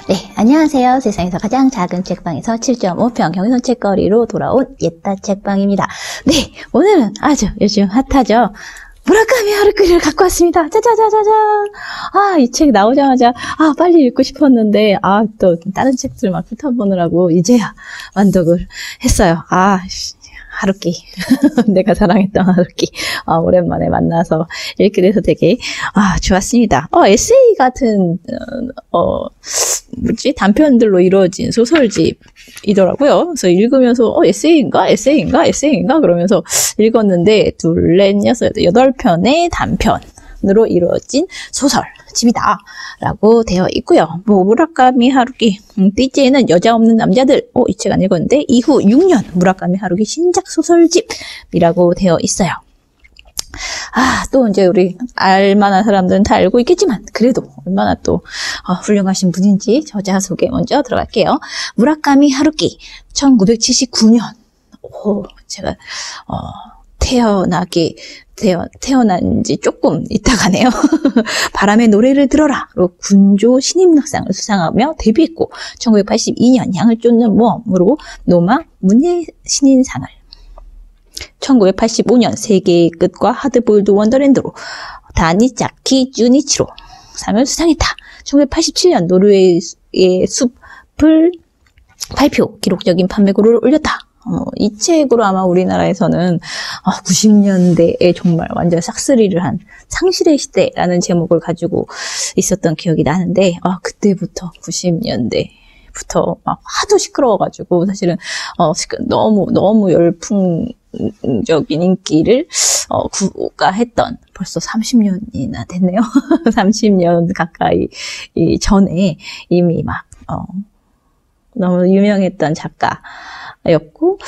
네, 안녕하세요. 세상에서 가장 작은 책방에서 7.5평 경의선 책거리로 돌아온 옛다 책방입니다. 네, 오늘은 아주 요즘 핫하죠. 무라카미 하루키를 갖고 왔습니다. 짜자자자자. 이 책 나오자마자 빨리 읽고 싶었는데 또 다른 책들 막 훑어보느라고 이제야 완독을 했어요. 하루키. 내가 사랑했던 하루키. 오랜만에 만나서 읽게 돼서 되게, 좋았습니다. 에세이 같은, 단편들로 이루어진 소설집이더라고요. 그래서 읽으면서, 에세이인가? 그러면서 읽었는데, 여덟 편의 단편으로 이루어진 소설집이다. 라고 되어 있고요. 무라카미 하루키, 띠지에는 여자 없는 남자들. 이 책 안 읽었는데, 이후 6년 무라카미 하루키 신작 소설집이라고 되어 있어요. 또 이제 우리 알만한 사람들은 다 알고 있겠지만, 그래도 얼마나 또 훌륭하신 분인지 저자 소개 먼저 들어갈게요. 무라카미 하루키, 1979년. 제가, 태어난 지 조금 있다가네요. 바람의 노래를 들어라로 군조 신인문학상을 수상하며 데뷔했고 1982년 양을 쫓는 모험으로 노마 문예신인상을 1985년 세계의 끝과 하드보일드 원더랜드로 다니자키 주니치로 상을 수상했다. 1987년 노르웨이의 숲을 발표 기록적인 판매고를 올렸다. 이 책으로 아마 우리나라에서는 90년대에 정말 완전 싹쓸이를 한 상실의 시대라는 제목을 가지고 있었던 기억이 나는데 그때부터 90년대부터 막 하도 시끄러워가지고 사실은 너무 열풍적인 인기를 구가했던 벌써 30년이나 됐네요. 30년 가까이 전에 이미 막 너무 유명했던 작가였고,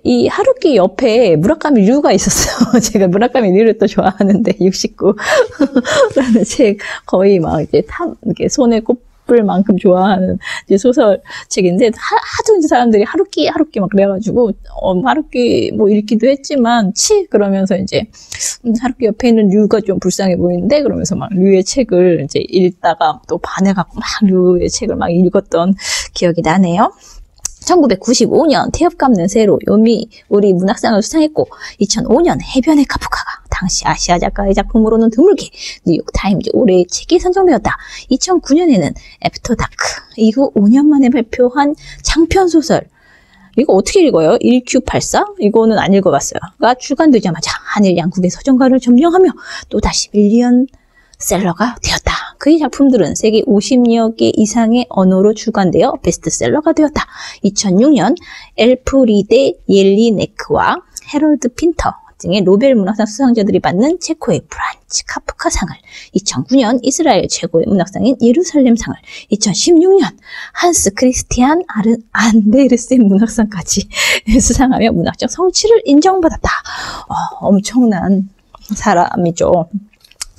이 하루키 옆에 무라카미 류가 있었어요. 제가 무라카미 류를 또 좋아하는데, 69라는 책, 거의 막 이렇게 손에 꼽을 만큼 좋아하는 이제 소설책인데, 하도 이제 사람들이 하루키 막 그래가지고, 하루키 뭐 읽기도 했지만, 그러면서 이제, 하루키 옆에 있는 류가 좀 불쌍해 보이는데, 그러면서 막 류의 책을 이제 읽다가 또 반해갖고 막 류의 책을 막 읽었던 기억이 나네요. 1995년 태엽 감는 새로 요미우리 문학상을 수상했고 2005년 해변의 카프카가 당시 아시아 작가의 작품으로는 드물게 뉴욕타임즈 올해의 책에 선정되었다. 2009년에는 애프터 다크 이후 5년 만에 발표한 장편소설 이거 어떻게 읽어요? 1Q84? 이거는 안 읽어봤어요. 가 출간되자마자 한일 양국의 서점가를 점령하며 또다시 밀리언셀러가 되었다. 그의 작품들은 세계 50여 개 이상의 언어로 출간되어 베스트셀러가 되었다. 2006년 엘프리데 옐리네크와 헤럴드 핀터 등의 노벨 문학상 수상자들이 받는 체코의 프란츠 카프카상을, 2009년 이스라엘 최고의 문학상인 예루살렘상을, 2016년 한스 크리스티안 안데르센 문학상까지 수상하며 문학적 성취를 인정받았다. 엄청난 사람이죠.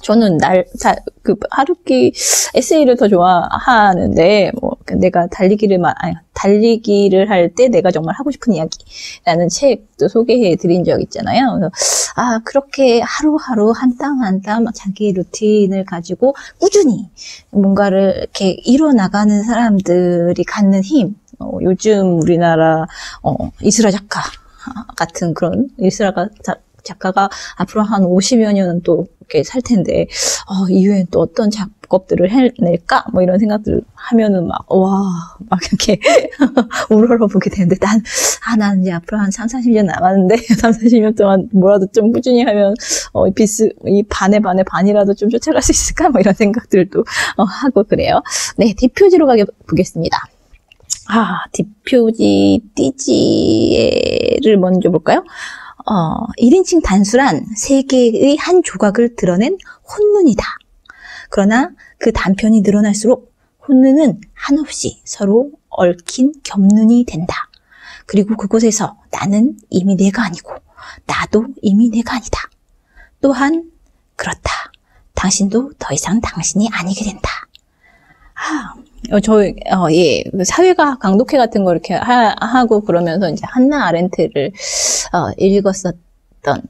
저는 하루키 에세이를 더 좋아하는데, 내가 달리기를 할 때 내가 정말 하고 싶은 이야기라는 책도 소개해 드린 적 있잖아요. 그래서, 그렇게 하루하루 한 땀 한 땀 자기 루틴을 가지고 꾸준히 뭔가를 이렇게 이뤄나가는 사람들이 갖는 힘, 요즘 우리나라, 이슬아 작가 같은 그런 작가가 앞으로 한 50여 년은 또 이렇게 살 텐데, 이후엔 또 어떤 작업들을 해낼까? 뭐 이런 생각들을 하면은 막 이렇게 우러러보게 되는데, 난 이제 앞으로 한 30-40년 남았는데, 30-40년 동안 뭐라도 좀 꾸준히 하면, 이 반에 반이라도 좀 쫓아갈 수 있을까? 뭐 이런 생각들도, 하고 그래요. 네, 뒷표지로 보겠습니다. 뒷표지, 띠지를 먼저 볼까요? 1인칭 단수란 세계의 한 조각을 드러낸 혼눈이다. 그러나 그 단편이 늘어날수록 혼눈은 한없이 서로 얽힌 겹눈이 된다. 그리고 그곳에서 나는 이미 내가 아니고 나도 이미 내가 아니다. 또한 그렇다. 당신도 더 이상 당신이 아니게 된다. 예, 사회과학 강독회 같은 거 이렇게 하고 그러면서 이제 한나 아렌트를 읽었었던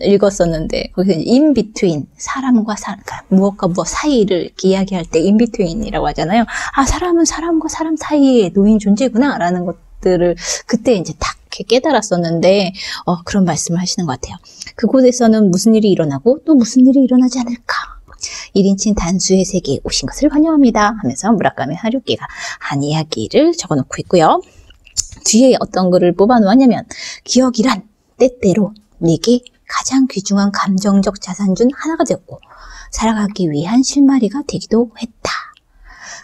읽었었는데 거기서 in between 사람과 사람, 그러니까 무엇과 무엇 사이를 이렇게 이야기할 때 in between이라고 하잖아요. 아, 사람은 사람과 사람 사이에 놓인 존재구나라는 것들을 그때 이제 딱 이렇게 깨달았었는데 그런 말씀을 하시는 것 같아요. 그곳에서는 무슨 일이 일어나고 또 무슨 일이 일어나지 않을까? 1인칭 단수의 세계에 오신 것을 환영합니다 하면서 무라카미 하루키가 한 이야기를 적어놓고 있고요. 뒤에 어떤 글을 뽑아 놓았냐면 기억이란 때때로 내게 가장 귀중한 감정적 자산 중 하나가 되었고 살아가기 위한 실마리가 되기도 했다.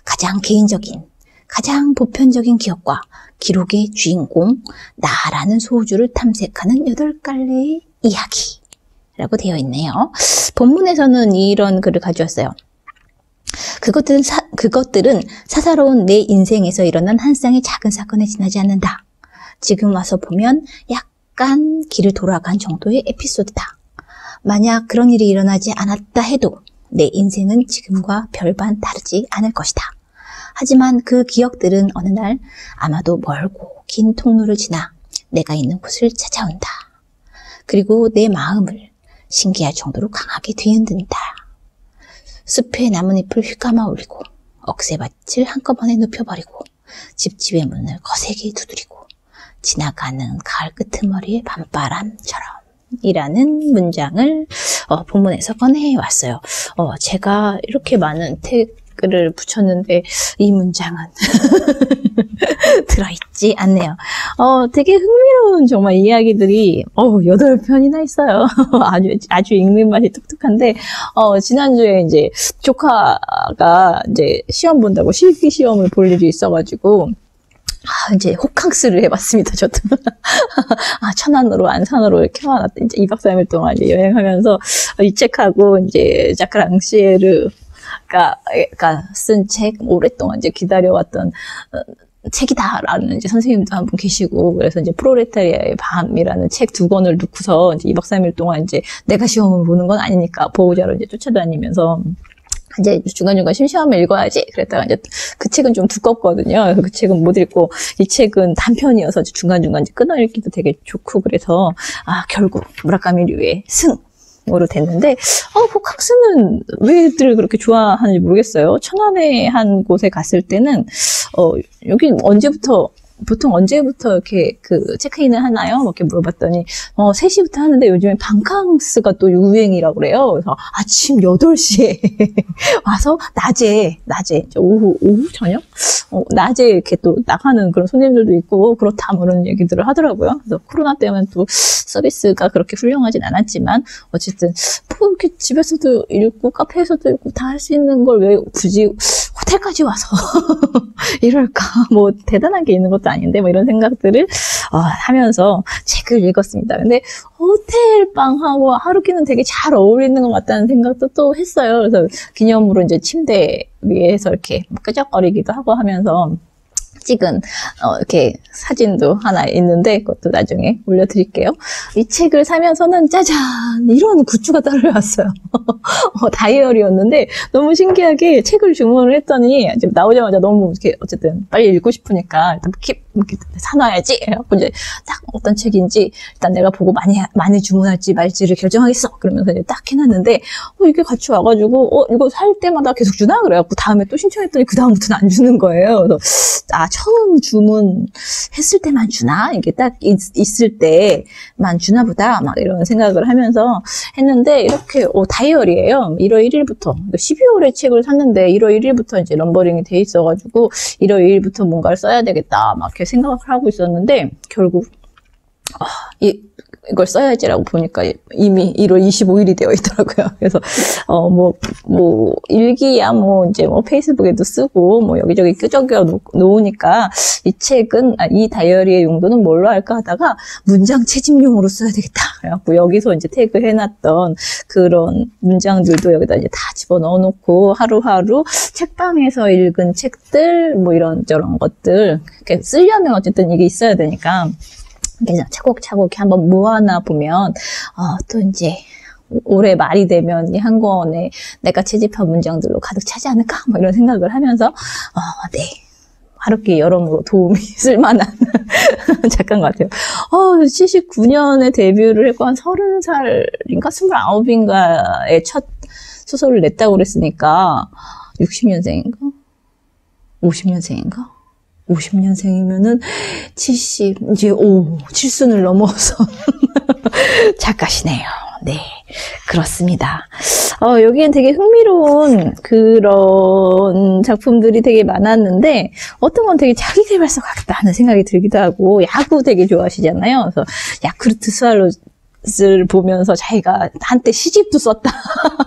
가장 개인적인, 가장 보편적인 기억과 기록의 주인공 나라는 소우주를 탐색하는 8갈래의 이야기라고 되어 있네요. 본문에서는 이런 글을 가져왔어요. 그것들은 사사로운 내 인생에서 일어난 한 쌍의 작은 사건에 지나지 않는다. 지금 와서 보면 약간 길을 돌아간 정도의 에피소드다. 만약 그런 일이 일어나지 않았다 해도 내 인생은 지금과 별반 다르지 않을 것이다. 하지만 그 기억들은 어느 날 아마도 멀고 긴 통로를 지나 내가 있는 곳을 찾아온다. 그리고 내 마음을 신기할 정도로 강하게 뒤흔든다. 숲의 나뭇잎을 휘감아 올리고 억새밭을 한꺼번에 눕혀버리고 집집의 문을 거세게 두드리고 지나가는 가을 끄트머리의 밤바람처럼 이라는 문장을 본문에서 꺼내왔어요. 제가 이렇게 많은 태그를 붙였는데 이 문장은 들어있지 않네요. 되게 흥미로운 정말 이야기들이 8편이나 있어요. 아주 읽는 맛이 뚝뚝한데 지난주에 이제 조카가 이제 시험 본다고 실기 시험을 볼 일이 있어가지고 이제 호캉스를 해봤습니다, 저도. 천안으로, 안산으로 이렇게 와놨다. 이제 2박 3일 동안 이제 여행하면서 이 책하고 이제 자크 랑시에르가 쓴 책, 오랫동안 이제 기다려왔던 책이다라는 이제 선생님도 한 분 계시고, 그래서 이제 프롤레타리아의 밤이라는 책 2권을 놓고서 이제 2박 3일 동안 이제 내가 시험을 보는 건 아니니까 보호자로 이제 쫓아다니면서 이제 중간중간 심심하면 읽어야지. 그랬다가 이제 그 책은 좀 두껍거든요. 그래서 그 책은 못 읽고 이 책은 단편이어서 중간중간 이제 끊어 읽기도 되게 좋고 그래서 결국 무라카미류의 승으로 됐는데 호캉스는 왜들 그렇게 좋아하는지 모르겠어요. 천안의 한 곳에 갔을 때는 여기 보통 언제부터 이렇게 체크인을 하나요? 이렇게 물어봤더니 3시부터 하는데 요즘에 바캉스가 또 유행이라고 그래요. 그래서 아침 8시에 와서 낮에 오후 저녁 낮에 이렇게 또 나가는 그런 손님들도 있고 그렇다 뭐 그런 얘기들을 하더라고요. 그래서 코로나 때문에 또 서비스가 그렇게 훌륭하진 않았지만 어쨌든 뭐 이렇게 집에서도 읽고 카페에서도 읽고 다 할 수 있는 걸 왜 굳이 호텔까지 와서 이럴까? 뭐 대단한 게 있는 것도 아닌데 뭐 이런 생각들을 하면서 책을 읽었습니다. 근데 호텔방하고 하루키는 되게 잘 어울리는 것 같다는 생각도 또 했어요. 그래서 기념으로 이제 침대 위에서 이렇게 끄적거리기도 하고 하면서 찍은 이렇게 사진도 하나 있는데 그것도 나중에 올려드릴게요. 이 책을 사면서는 짜잔 이런 굿즈가 따라왔어요. 다이어리였는데 너무 신기하게 책을 주문을 했더니 이제 나오자마자 너무 이렇게 어쨌든 빨리 읽고 싶으니까 일단 이렇게 사놔야지. 그래갖고 이제 딱 어떤 책인지 일단 내가 보고 많이 주문할지 말지를 결정하겠어. 그러면서 이제 딱 해놨는데 이게 같이 와가지고 이거 살 때마다 계속 주나? 그래갖고 다음에 또 신청했더니 그 다음부터는 안 주는 거예요. 그래서 처음 주문했을 때만 주나? 이게 딱 있을 때만 주나 보다. 막 이런 생각을 하면서 했는데, 이렇게, 다이어리예요 1월 1일부터. 12월에 책을 샀는데, 1월 1일부터 이제 럼버링이 돼 있어가지고, 1월 2일부터 뭔가를 써야 되겠다. 막 이렇게 생각을 하고 있었는데, 결국, 이걸 써야지라고 보니까 이미 1월 25일이 되어 있더라고요. 그래서, 일기야, 이제 페이스북에도 쓰고, 여기저기 끄적여 놓으니까, 이 다이어리의 용도는 뭘로 할까 하다가, 문장 채집용으로 써야 되겠다. 그래갖고, 여기서 이제 태그 해놨던 그런 문장들도 여기다 이제 다 집어 넣어놓고, 하루하루 책방에서 읽은 책들, 이런저런 것들, 이렇게 쓰려면 어쨌든 이게 있어야 되니까, 그래서 차곡차곡 한번 모아놔 보면 또 이제 올해 말이 되면 이 한 권에 내가 채집한 문장들로 가득 차지 않을까 이런 생각을 하면서 네 하루키 여러모로 도움이 쓸만한 작가인 것 같아요. 79년에 데뷔를 했고 한 30살인가 29인가에 첫 소설을 냈다고 그랬으니까 60년생인가? 50년생인가? 50년생이면은 70, 이제 7순을 넘어서 작가시네요. 네, 그렇습니다. 여기엔 되게 흥미로운 그런 작품들이 되게 많았는데, 어떤 건 되게 자기계발서 같다는 생각이 들기도 하고, 야구 되게 좋아하시잖아요. 그래서 야쿠르트 스와로즈를 보면서 자기가 한때 시집도 썼다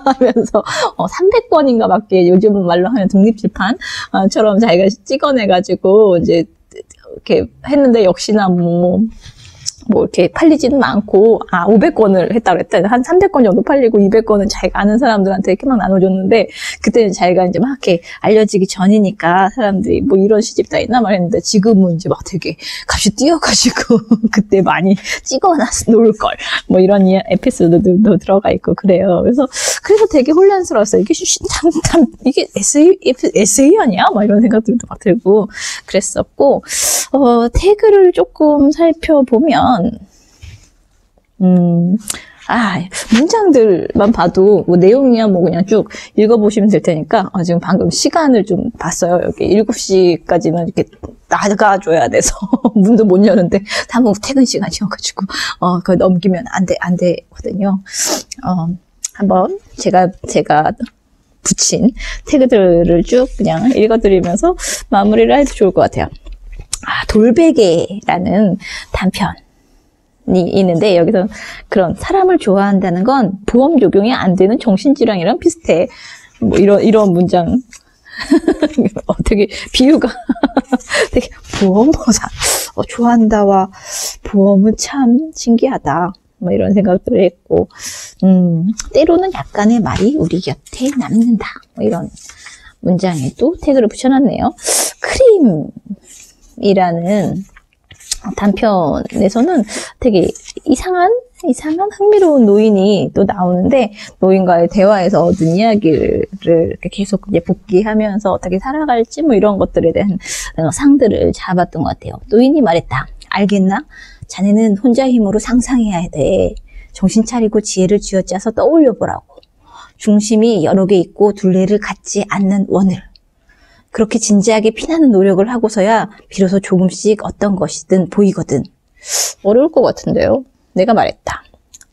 하면서 300권인가 밖에 요즘 말로 하면 독립출판처럼 자기가 찍어내가지고 이제 이렇게 했는데 역시나 뭐 이렇게 팔리지는 않고 500권을 했다고 했다. 한 300권 정도 팔리고 200권은 자기가 아는 사람들한테 이렇게 막 나눠줬는데 그때는 자기가 이제 막 이렇게 알려지기 전이니까 사람들이 뭐 이런 시집 다 있나 말했는데 지금은 이제 막 되게 값이 뛰어가지고 그때 많이 찍어놨 놓을 걸 뭐 이런 에피소드도 들어가 있고 그래요. 그래서 되게 혼란스러웠어요. 이게 이게 에세이 아니야? 막 이런 생각들도 막 들고 그랬었고 태그를 조금 살펴보면 문장들만 봐도 뭐 내용이야 뭐 그냥 쭉 읽어보시면 될 테니까 지금 방금 시간을 좀 봤어요. 여기 7시까지는 이렇게 나가줘야 돼서 문도 못 여는데 다음 퇴근 시간이어가지고 그거 넘기면 안 되거든요. 한번 제가 붙인 태그들을 쭉 그냥 읽어드리면서 마무리를 해도 좋을 것 같아요. 돌베개라는 단편이 있는데 여기서 그런 사람을 좋아한다는 건 보험 적용이 안 되는 정신질환이랑 비슷해. 뭐 이런 문장. 되게 비유가 되게 보험보사 좋아한다와 보험은 참 신기하다. 뭐 이런 생각들을 했고 때로는 약간의 말이 우리 곁에 남는다. 뭐 이런 문장에 또 태그를 붙여놨네요. 크림이라는 단편에서는 되게 이상한 흥미로운 노인이 또 나오는데 노인과의 대화에서 얻은 이야기를 이렇게 계속 이제 복기하면서 어떻게 살아갈지 뭐 이런 것들에 대한 상들을 잡았던 것 같아요. 노인이 말했다. 알겠나? 자네는 혼자 힘으로 상상해야 돼. 정신 차리고 지혜를 쥐어짜서 떠올려보라고. 중심이 여러 개 있고 둘레를 갖지 않는 원을. 그렇게 진지하게 피나는 노력을 하고서야 비로소 조금씩 어떤 것이든 보이거든. 어려울 것 같은데요. 내가 말했다.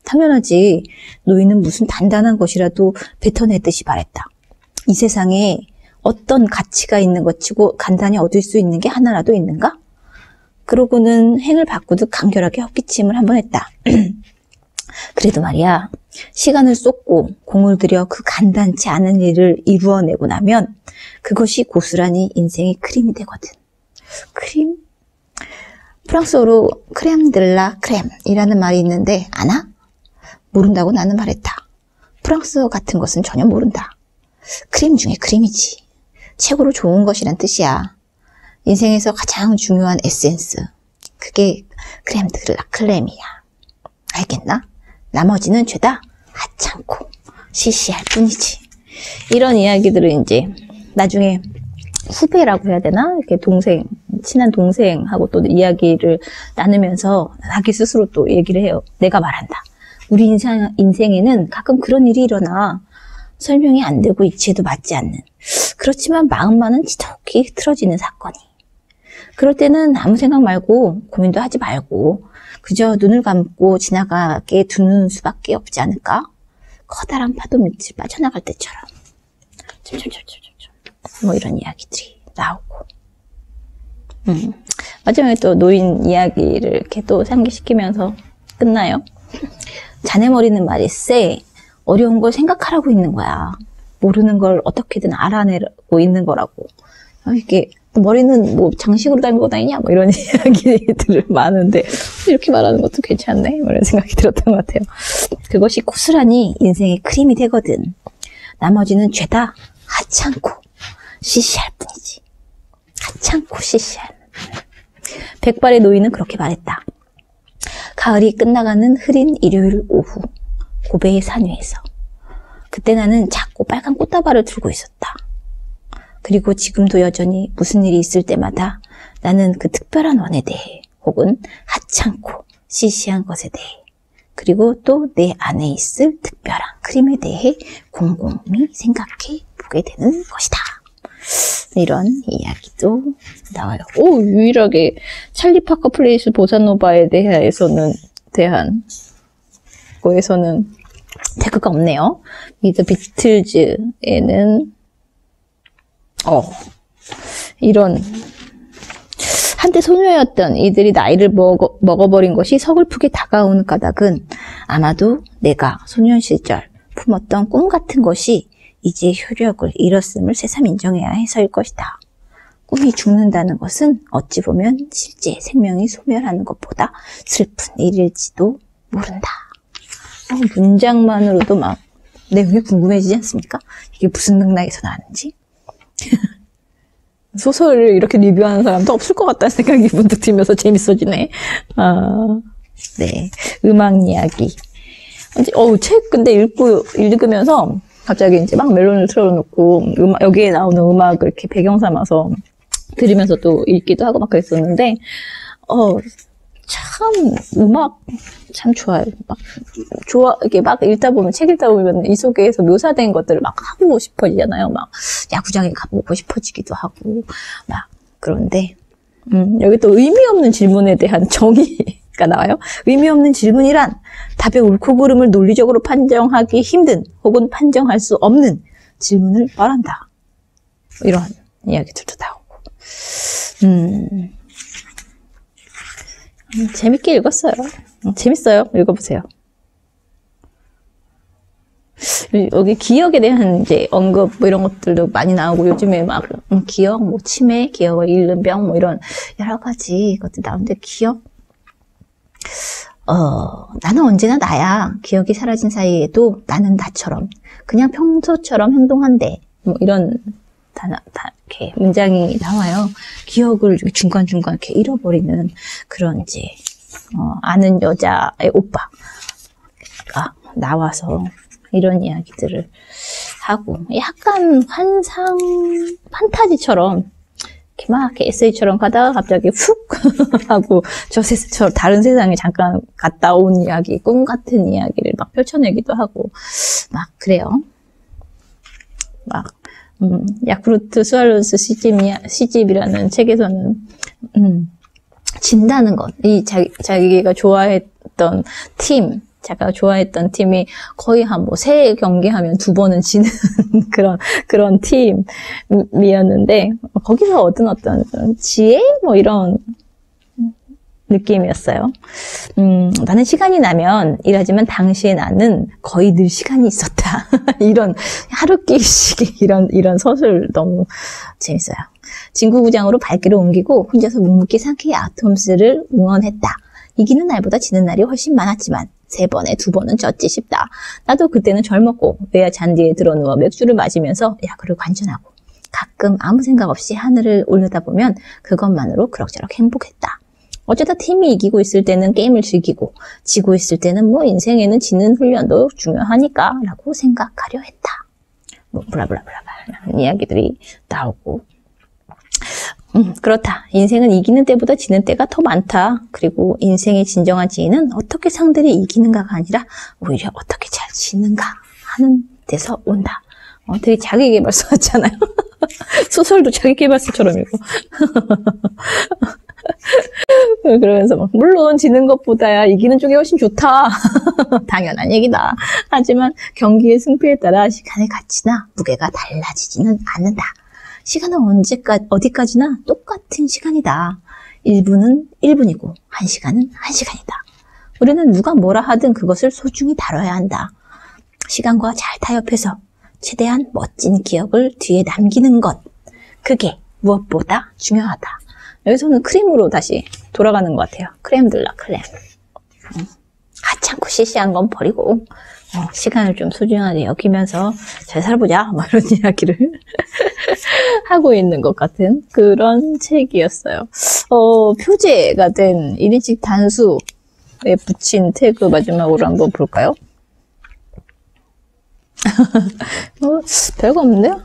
당연하지. 노인은 무슨 단단한 것이라도 뱉어내듯이 말했다. 이 세상에 어떤 가치가 있는 것이고 간단히 얻을 수 있는 게 하나라도 있는가? 그러고는 행을 바꾸듯 간결하게 헛기침을 한번 했다. 그래도 말이야. 시간을 쏟고 공을 들여 그 간단치 않은 일을 이루어내고 나면 그것이 고스란히 인생의 크림이 되거든. 크림? 프랑스어로 크렘 들라 크렘이라는 말이 있는데 아나? 모른다고 나는 말했다. 프랑스어 같은 것은 전혀 모른다. 크림 중에 크림이지. 최고로 좋은 것이란 뜻이야. 인생에서 가장 중요한 에센스. 그게 크렘 들라 크렘이야. 알겠나? 나머지는 죄다 하찮고 시시할 뿐이지. 이런 이야기들을 이제 나중에 후배라고 해야 되나? 이렇게 친한 동생하고 또 이야기를 나누면서 자기 스스로 또 얘기를 해요. 내가 말한다. 우리 인생에는 가끔 그런 일이 일어나. 설명이 안 되고 이치에도 맞지 않는. 그렇지만 마음만은 지독히 흐트러지는 사건이. 그럴 때는 아무 생각 말고 고민도 하지 말고 그저 눈을 감고 지나가게 두는 수밖에 없지 않을까? 커다란 파도 밑을 빠져나갈 때처럼. 뭐 이런 이야기들이 나오고. 마지막에 또 노인 이야기를 이렇게 또 상기시키면서 끝나요. 자네 머리는 말일세. 어려운 걸 생각하라고 있는 거야. 모르는 걸 어떻게든 알아내고 있는 거라고. 이게 머리는 뭐 장식으로 다니고 다니냐 뭐 이런 이야기들을 많은데 이렇게 말하는 것도 괜찮네 뭐 이런 생각이 들었던 것 같아요. 그것이 고스란히 인생의 크림이 되거든. 나머지는 죄다 하찮고 시시할 뿐이지. 하찮고 시시할. 백발의 노인은 그렇게 말했다. 가을이 끝나가는 흐린 일요일 오후 고베의 산 위에서. 그때 나는 작고 빨간 꽃다발을 들고 있었다. 그리고 지금도 여전히 무슨 일이 있을 때마다 나는 그 특별한 원에 대해 혹은 하찮고 시시한 것에 대해 그리고 또 내 안에 있을 특별한 크림에 대해 곰곰이 생각해 보게 되는 것이다. 이런 이야기도 나와요. 오, 유일하게 찰리 파커 플레이스 보사노바에 대한 거에서는 태그가 없네요. 미드 비틀즈에는 이런 한때 소녀였던 이들이 나이를 먹어버린 것이 서글프게 다가오는 까닭은 아마도 내가 소년 시절 품었던 꿈 같은 것이 이제 효력을 잃었음을 새삼 인정해야 해서일 것이다. 꿈이 죽는다는 것은 어찌 보면 실제 생명이 소멸하는 것보다 슬픈 일일지도 모른다. 문장만으로도 막 내용이 궁금해지지 않습니까? 이게 무슨 맥락에서 나왔는지. 소설을 이렇게 리뷰하는 사람도 없을 것 같다는 생각이 문득 들면서 재밌어지네. 네. 음악 이야기. 책 근데 읽으면서 갑자기 이제 막 멜론을 틀어놓고 여기에 나오는 음악을 이렇게 배경 삼아서 들으면서 또 읽기도 하고 막 그랬었는데, 참, 음악 참 좋아요. 이렇게 막 책 읽다 보면 이 속에서 묘사된 것들을 막 하고 싶어지잖아요. 막 야구장에 가보고 싶어지기도 하고, 막, 그런데, 여기 또 의미 없는 질문에 대한 정의가 나와요. 의미 없는 질문이란 답의 옳고 그름을 논리적으로 판정하기 힘든 혹은 판정할 수 없는 질문을 말한다. 이런 이야기들도 나오고. 재밌게 읽었어요. 재밌어요. 읽어보세요. 여기 기억에 대한 이제 언급 이런 것들도 많이 나오고 요즘에 막 기억, 치매, 기억을 잃는 병 이런 여러 가지 것들 나오는데 기억? 나는 언제나 나야. 기억이 사라진 사이에도 나는 나처럼 그냥 평소처럼 행동한대. 이런 이렇게 문장이 나와요. 기억을 중간중간 이렇게 잃어버리는 그런 이제, 아는 여자의 오빠가 나와서 이런 이야기들을 하고, 약간 판타지처럼, 이렇게 막 에세이처럼 가다가 갑자기 훅 하고, 다른 세상에 잠깐 갔다 온 이야기, 꿈 같은 이야기를 막 펼쳐내기도 하고, 막 그래요. 야쿠르트 스왈로우즈 시집이라는 책에서는, 진다는 것. 자기가 좋아했던 자기가 좋아했던 팀이 거의 한 3경기 하면 2번은 지는 그런 팀이었는데, 거기서 얻은 어떤 지혜? 이런 느낌이었어요. 나는 시간이 나면 일하지만 당시에 나는 거의 늘 시간이 있었다. 이런 하루끼식 이런 서술 너무 재밌어요. 진구구장으로 발길을 옮기고 혼자서 묵묵히 상쾌히 아톰스를 응원했다. 이기는 날보다 지는 날이 훨씬 많았지만 3번에 2번은 졌지 싶다. 나도 그때는 젊었고 외야 잔디에 들어누워 맥주를 마시면서 야구를 관전하고 가끔 아무 생각 없이 하늘을 올려다보면 그것만으로 그럭저럭 행복했다. 어쩌다 팀이 이기고 있을 때는 게임을 즐기고 지고 있을 때는 인생에는 지는 훈련도 중요하니까 라고 생각하려 했다. 블라블라블라 라는 이야기들이 나오고, 그렇다. 인생은 이기는 때보다 지는 때가 더 많다. 그리고 인생의 진정한 지혜는 어떻게 상대를 이기는가가 아니라 오히려 어떻게 잘 지는가 하는 데서 온다. 되게 자기계발서 같잖아요. 소설도 자기계발서처럼 읽고. 그러면서 물론 지는 것보다야 이기는 쪽이 훨씬 좋다. 당연한 얘기다. 하지만 경기의 승패에 따라 시간의 가치나 무게가 달라지지는 않는다. 시간은 어디까지나 똑같은 시간이다. 1분은 1분이고 1시간은 1시간이다. 우리는 누가 뭐라 하든 그것을 소중히 다뤄야 한다. 시간과 잘 타협해서 최대한 멋진 기억을 뒤에 남기는 것. 그게 무엇보다 중요하다. 여기서는 크림으로 다시 돌아가는 것 같아요. 크렘들라 크렘. 하찮고 시시한 건 버리고 시간을 좀 소중하게 여기면서 잘 살아보자 이런 이야기를 하고 있는 것 같은 그런 책이었어요. 표제가 된 1인칭 단수에 붙인 태그 마지막으로 한번 볼까요? 별거 없는데요?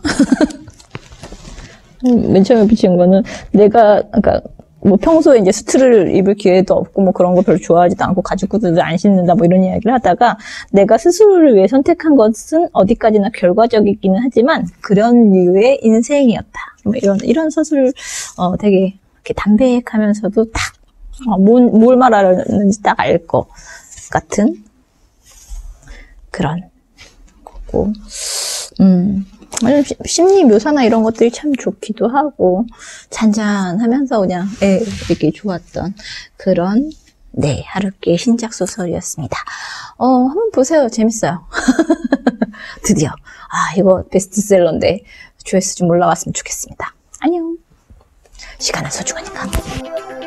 맨 처음에 붙인 거는 내가, 그러니까, 뭐 평소에 이제 수트를 입을 기회도 없고 뭐 그런 거 별로 좋아하지도 않고 가죽 구두도 안 신는다 뭐 이런 이야기를 하다가 내가 스스로를 위해 선택한 것은 어디까지나 결과적이기는 하지만 그런 류의 인생이었다. 뭐 이런 서술, 되게 이렇게 담백하면서도 딱, 뭘 말하는지 딱 알 것 같은 그런 거고, 심리 묘사나 이런 것들이 참 좋기도 하고 잔잔하면서 그냥 이렇게 좋았던 그런 하루께 신작 소설이었습니다. 한번 보세요. 재밌어요. 드디어 이거 베스트셀러인데 조회수 좀 올라왔으면 좋겠습니다. 안녕. 시간은 소중하니까.